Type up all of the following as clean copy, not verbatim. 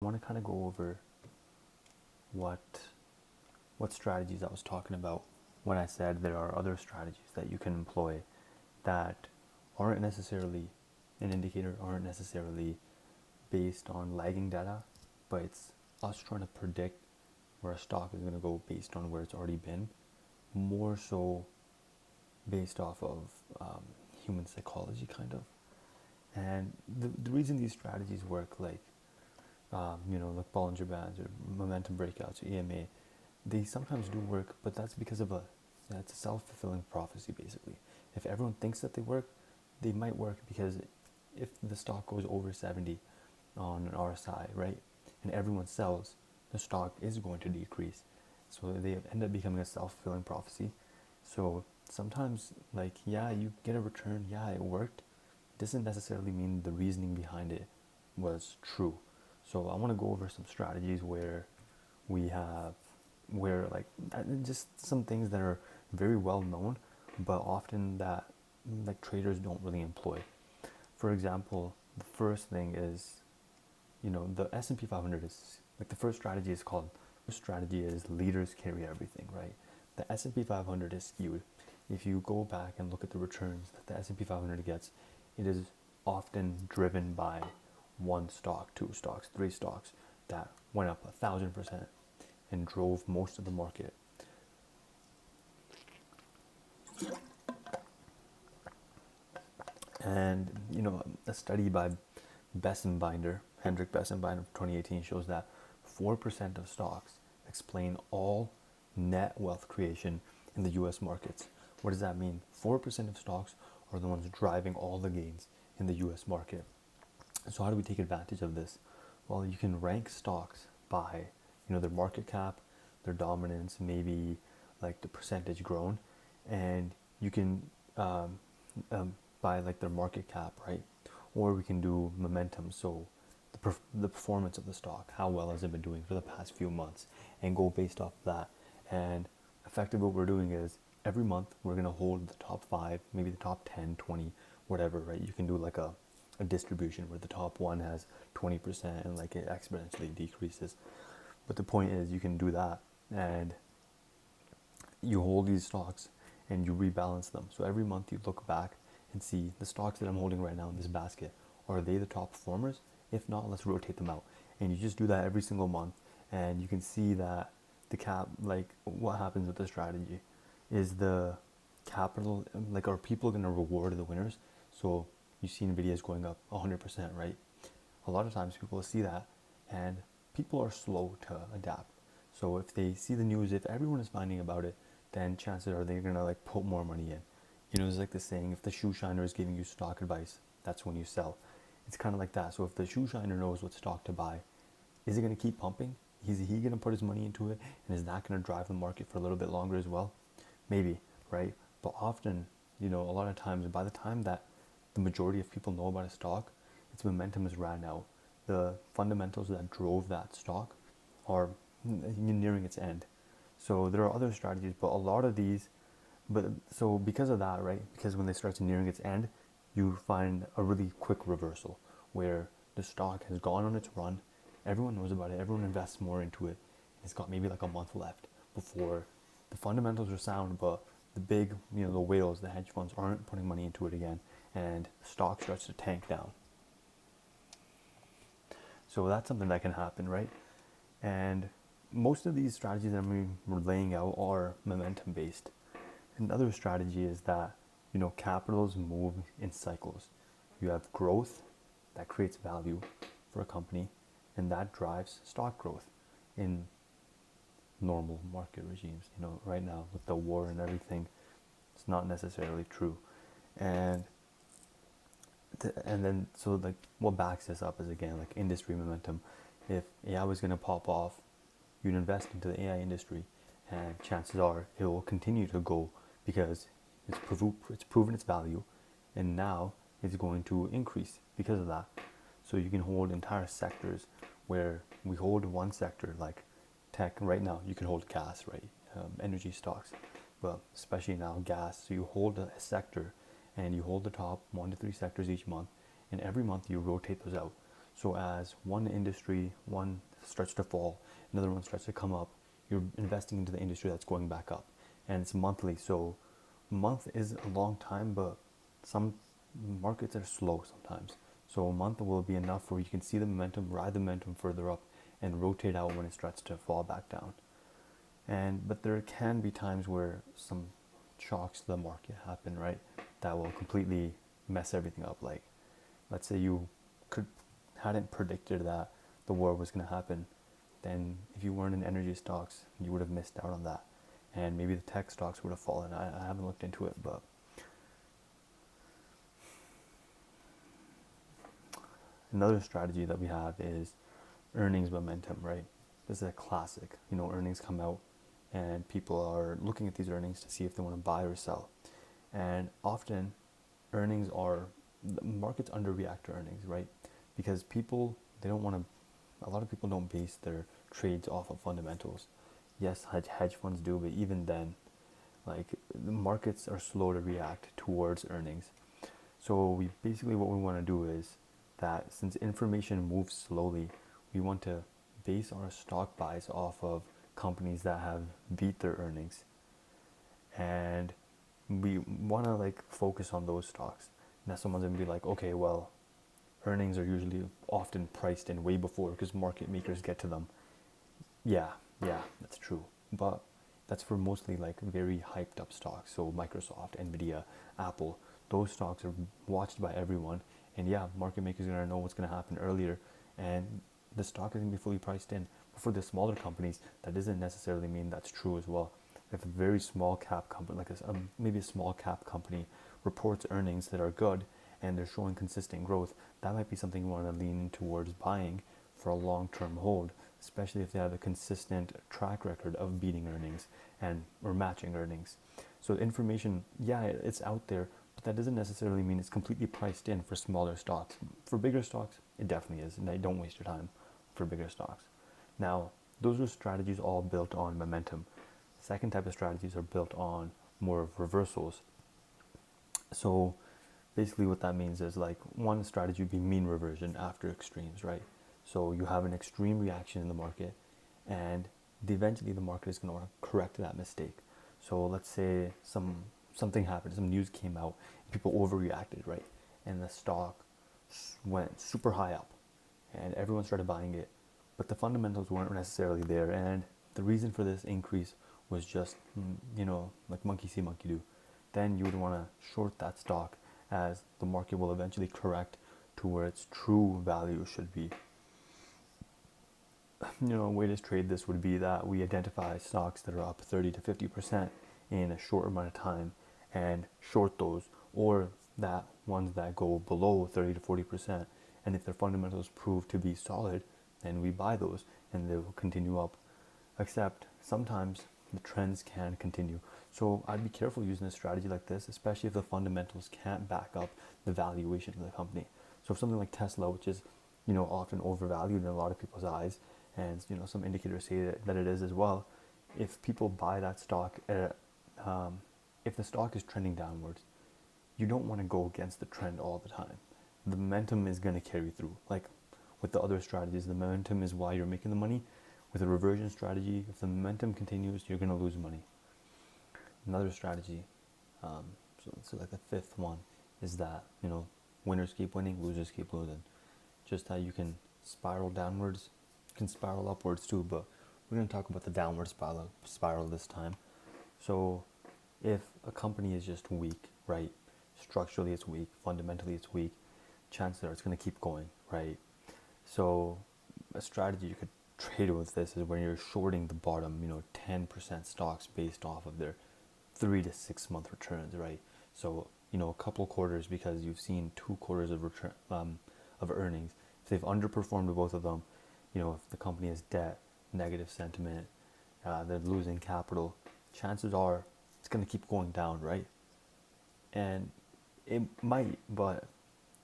I want to kind of go over what strategies I was talking about when I said there are other strategies that you can employ that aren't necessarily an indicator, aren't necessarily based on lagging data, but it's us trying to predict where a stock is going to go based on where it's already been, more so based off of human psychology, kind of. And the reason these strategies work, like like Bollinger Bands or momentum breakouts or EMA, they sometimes do work, but that's because of it's a self-fulfilling prophecy, basically. If everyone thinks that they work, they might work, because if the stock goes over 70 on an RSI, right, and everyone sells, the stock is going to decrease. So they end up becoming a self-fulfilling prophecy. So sometimes, you get a return, it worked, doesn't necessarily mean the reasoning behind it was true. So I want to go over some strategies where just some things that are very well known, but often that traders don't really employ. For example, the first thing is, the S&P 500 is the first strategy is called. The strategy is leaders carry everything, right? The S&P 500 is skewed. If you go back and look at the returns that the S&P 500 gets, it is often driven by one stock, two stocks, three stocks that went up 1,000% and drove most of the market. And a study by Hendrik Bessenbinder of 2018 shows that 4% of stocks explain all net wealth creation in the US markets. What does that mean? 4% of stocks are the ones driving all the gains in the US market. So how do we take advantage of this? Well, you can rank stocks by, their market cap, their dominance, maybe the percentage grown, and you can by their market cap, right? Or we can do momentum, so the performance of the stock, how well has it been doing for the past few months, and go based off of that. And effectively what we're doing is every month we're going to hold the top 5, maybe the top 10, 20, whatever, right? You can do a distribution where the top one has 20% and it exponentially decreases. But the point is, you can do that, and you hold these stocks and you rebalance them. So every month you look back and see the stocks that I'm holding right now in this basket, are they the top performers? If not, let's rotate them out. And you just do that every single month, and you can see that the cap, what happens with the strategy is the capital, are people going to reward the winners? So you've seen Nvidia's going up 100%, right? A lot of times people see that, and people are slow to adapt. So if they see the news, if everyone is finding about it, then chances are they're gonna put more money in. It's the saying, if the shoe shiner is giving you stock advice, that's when you sell. It's kind of like that. So if the shoe shiner knows what stock to buy, is it gonna keep pumping? Is he gonna put his money into it, and is that gonna drive the market for a little bit longer as well? Maybe, right? But often, a lot of times, by the time that the majority of people know about a stock, its momentum is ran out. The fundamentals that drove that stock are nearing its end. So there are other strategies, but a lot of these, so because of that, right? Because when they start nearing its end, you find a really quick reversal where the stock has gone on its run. Everyone knows about it. Everyone invests more into it. It's got maybe a month left before the fundamentals are sound, but the big, the whales, the hedge funds aren't putting money into it again, and the stock starts to tank down. So that's something that can happen, right? And most of these strategies that I'm laying out are momentum based. Another strategy is that, capitals move in cycles. You have growth that creates value for a company, and that drives stock growth in normal market regimes. Right now with the war and everything, it's not necessarily true. And then what backs this up is, again, industry momentum. If AI was going to pop off, you'd invest into the AI industry, and chances are it will continue to go because it's proven its value, and now it's going to increase because of that. So you can hold entire sectors, where we hold one sector like tech. Right now you can hold gas, right? Energy stocks, but especially now gas. So you hold a sector, and you hold the top 1 to 3 sectors each month, and every month you rotate those out. So as one industry, one starts to fall, another one starts to come up, you're investing into the industry that's going back up. And it's monthly, so a month is a long time, but some markets are slow sometimes. So a month will be enough where you can see the momentum, ride the momentum further up, and rotate out when it starts to fall back down. But there can be times where some shocks to the market happen, right? That will completely mess everything up. Like, let's say you hadn't predicted that the war was going to happen, then if you weren't in energy stocks, you would have missed out on that, and maybe the tech stocks would have fallen. I haven't looked into it, but another strategy that we have is earnings momentum, right? This is a classic. Earnings come out and people are looking at these earnings to see if they want to buy or sell. And often the markets underreact to earnings, right? Because they don't want to, a lot of people don't base their trades off of fundamentals. Yes, hedge funds do, but even then, like, the markets are slow to react towards earnings. So what we want to do is that since information moves slowly, we want to base our stock buys off of companies that have beat their earnings, and we want to focus on those stocks. Now someone's gonna be like, okay, well, earnings are usually often priced in way before because market makers get to them. Yeah, that's true, but that's for mostly very hyped up stocks. So Microsoft, Nvidia, Apple, those stocks are watched by everyone, and yeah, market makers are gonna know what's gonna happen earlier, and the stock is gonna be fully priced in. But for the smaller companies, that doesn't necessarily mean that's true as well. If a very small cap company, maybe a small cap company, reports earnings that are good and they're showing consistent growth, that might be something you want to lean in towards buying for a long-term hold, especially if they have a consistent track record of beating earnings or matching earnings. So the information, yeah, it's out there, but that doesn't necessarily mean it's completely priced in for smaller stocks. For bigger stocks, it definitely is, and don't waste your time for bigger stocks. Now, those are strategies all built on momentum. Second type of strategies are built on more of reversals. So basically what that means is one strategy would be mean reversion after extremes, right? So you have an extreme reaction in the market, and eventually the market is going to correct that mistake. So let's say something happened, some news came out, people overreacted, right? And the stock went super high up and everyone started buying it, but the fundamentals weren't necessarily there, and the reason for this increase was just, like monkey see, monkey do. Then you would want to short that stock, as the market will eventually correct to where its true value should be. A way to trade this would be that we identify stocks that are up 30 to 50% in a short amount of time and short those, or that ones that go below 30 to 40%, and if their fundamentals prove to be solid, then we buy those and they will continue up. Except sometimes the trends can continue. So I'd be careful using a strategy like this, especially if the fundamentals can't back up the valuation of the company. So if something like Tesla, which is, often overvalued in a lot of people's eyes, and some indicators say that it is as well, if people buy that stock, if the stock is trending downwards, you don't want to go against the trend all the time. The momentum is going to carry through. Like with the other strategies, the momentum is why you're making the money. With a reversion strategy, if the momentum continues, you're going to lose money. Another strategy, so like the fifth one, is that, winners keep winning, losers keep losing. Just how you can spiral downwards, you can spiral upwards too, but we're going to talk about the downward spiral this time. So if a company is just weak, right, structurally it's weak, fundamentally it's weak, chances are it's going to keep going, right? So a strategy you could trade with this is when you're shorting the bottom, 10% stocks based off of their 3 to 6 month returns, right? So, a couple quarters, because you've seen 2 quarters of return of earnings. If they've underperformed both of them, if the company has debt, negative sentiment, they're losing capital, chances are it's going to keep going down, right? And it might, but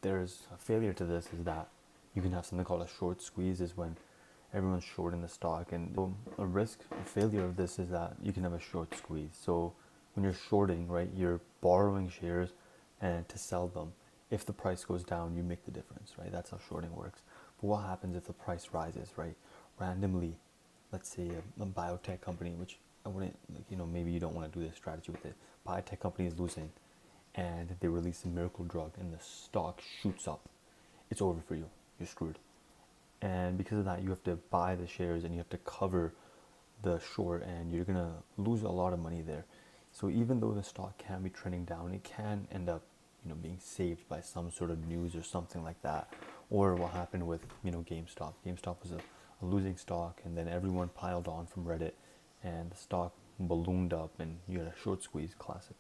there's a failure to this, is that you can have something called a short squeeze, is when everyone's short in the stock, and a failure of this is that you can have a short squeeze. So when you're shorting, right, you're borrowing shares and to sell them. If the price goes down, you make the difference, right? That's how shorting works. But what happens if the price rises, right? Randomly, let's say a biotech company, which I wouldn't, like, maybe you don't want to do this strategy with it. Biotech company is losing, and they release a miracle drug, and the stock shoots up. It's over for you. You're screwed. And because of that, you have to buy the shares and you have to cover the short, and you're gonna lose a lot of money there. So even though the stock can be trending down, it can end up, being saved by some sort of news or something like that. Or what happened with, GameStop. GameStop was a losing stock, and then everyone piled on from Reddit, and the stock ballooned up, and you had a short squeeze. Classic.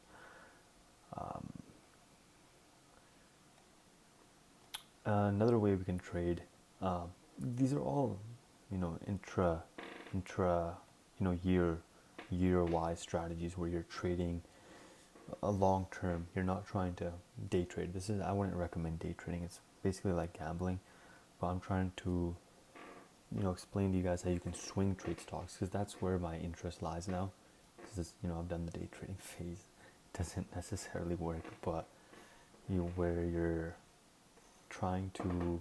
Another way we can trade. These are all, intra, year-wise strategies where you're trading a long term. You're not trying to day trade. I wouldn't recommend day trading. It's basically like gambling, but I'm trying to, explain to you guys how you can swing trade stocks, because that's where my interest lies now. Because I've done the day trading phase. It doesn't necessarily work, but where you're trying to,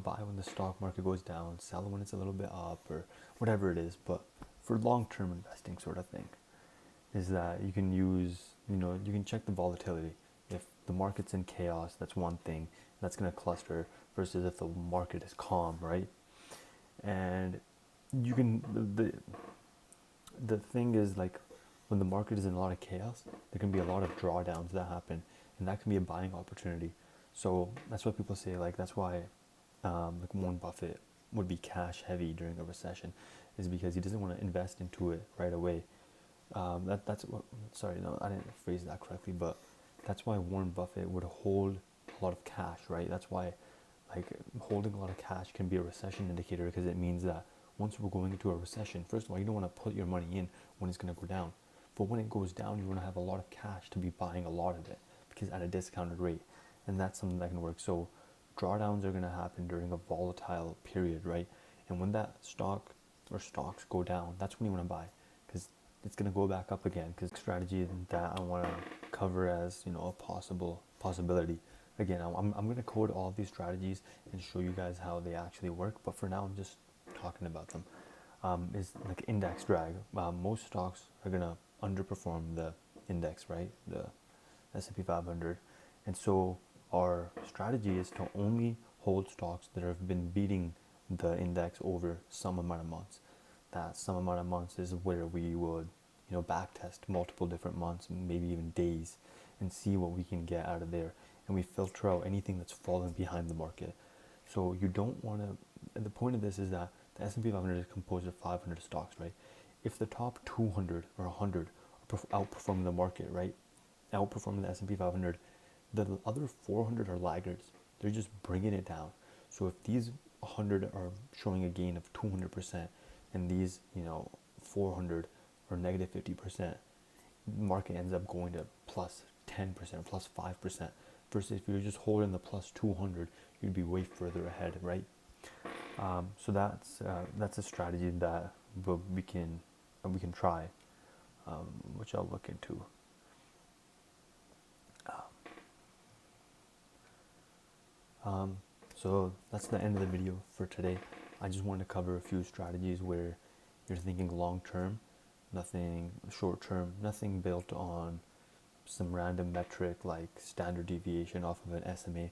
buy when the stock market goes down, sell when it's a little bit up, or whatever it is. But for long-term investing sort of thing, is that you can use, you can check the volatility. If the market's in chaos, that's one thing, that's going to cluster, versus if the market is calm, right? And you can, the thing is, like, when the market is in a lot of chaos, there can be a lot of drawdowns that happen, and that can be a buying opportunity. So that's what people say, like, that's why like Warren Buffett would be cash heavy during a recession, is because he doesn't want to invest into it right away. That's what, sorry, no, I didn't phrase that correctly, but that's why Warren Buffett would hold a lot of cash, right? That's why, like, holding a lot of cash can be a recession indicator, because it means that once we're going into a recession, first of all, you don't want to put your money in when it's going to go down. But when it goes down, you want to have a lot of cash to be buying a lot of it, because at a discounted rate. And that's something that can work. So drawdowns are going to happen during a volatile period, right? And when that stock or stocks go down, that's when you want to buy, because it's going to go back up again. Because strategy that I want to cover as, a possibility. Again, I'm going to code all of these strategies and show you guys how they actually work. But for now, I'm just talking about them. Is like index drag. Most stocks are going to underperform the index, right? The S&P 500. And so our strategy is to only hold stocks that have been beating the index over some amount of months. That some amount of months is where we would, back test multiple different months, maybe even days, and see what we can get out of there. And we filter out anything that's fallen behind the market. So you don't want to, the point of this is that the S&P 500 is composed of 500 stocks, right? If the top 200 or 100 are outperforming the market, right? Outperforming the S&P 500, the other 400 are laggards. They're just bringing it down. So if these 100 are showing a gain of 200% and these, 400 are negative 50%, the market ends up going to plus 10%, plus 5%. Versus if you're just holding the plus 200, you'd be way further ahead, right? So that's a strategy that we can try, which I'll look into. So that's the end of the video for today. I just wanted to cover a few strategies where you're thinking long term, nothing short term, nothing built on some random metric like standard deviation off of an SMA.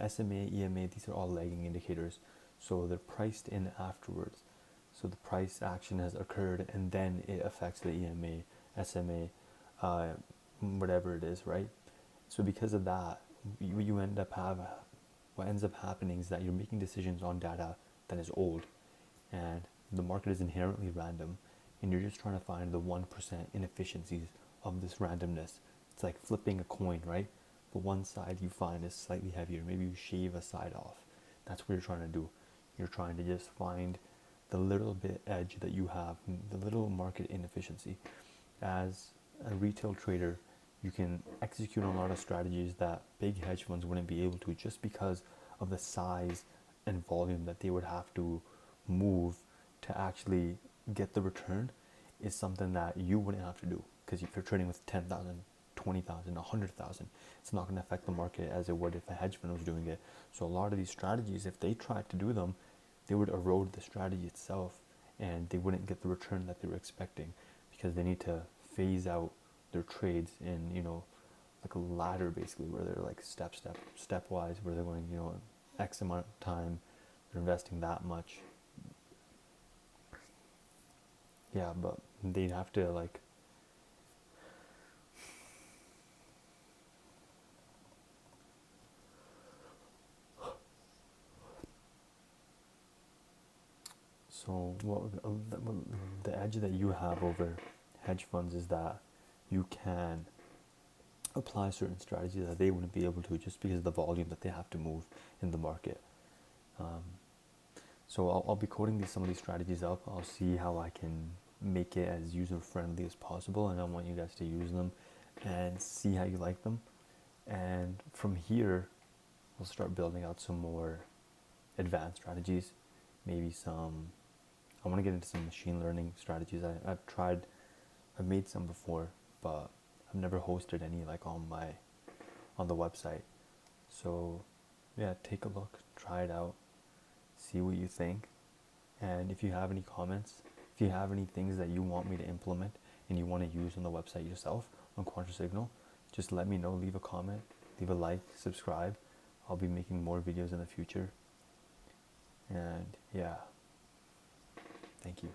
SMA, EMA, these are all lagging indicators. So they're priced in afterwards. So the price action has occurred and then it affects the EMA, SMA, whatever it is, right? So because of that, what ends up happening is that you're making decisions on data that is old, and the market is inherently random, and you're just trying to find the 1% inefficiencies of this randomness. It's like flipping a coin, right? But one side you find is slightly heavier. Maybe you shave a side off. That's what you're trying to do. You're trying to just find the little bit edge that you have, the little market inefficiency. As a retail trader, you can execute on a lot of strategies that big hedge funds wouldn't be able to, just because of the size and volume that they would have to move to actually get the return is something that you wouldn't have to do. Because if you're trading with 10,000, 20,000, 100,000. It's not going to affect the market as it would if a hedge fund was doing it. So a lot of these strategies, if they tried to do them, they would erode the strategy itself, and they wouldn't get the return that they were expecting, because they need to phase out their trades in, you know, like a ladder basically, where they're like stepwise, where they're going, you know, X amount of time, they're investing that much. Yeah, but they'd have to like, so what the edge that you have over hedge funds is that you can apply certain strategies that they wouldn't be able to, just because of the volume that they have to move in the market. So I'll be coding some of these strategies up. I'll see how I can make it as user friendly as possible, and I want you guys to use them and see how you like them. And from here, we'll start building out some more advanced strategies. Maybe I want to get into some machine learning strategies. I've made some before, but I've never hosted any like on the website. So yeah, take a look, try it out, see what you think. And if you have any comments, if you have any things that you want me to implement and you want to use on the website yourself on QuantorSignal, just let me know. Leave a comment, leave a like, subscribe. I'll be making more videos in the future. And yeah, thank you.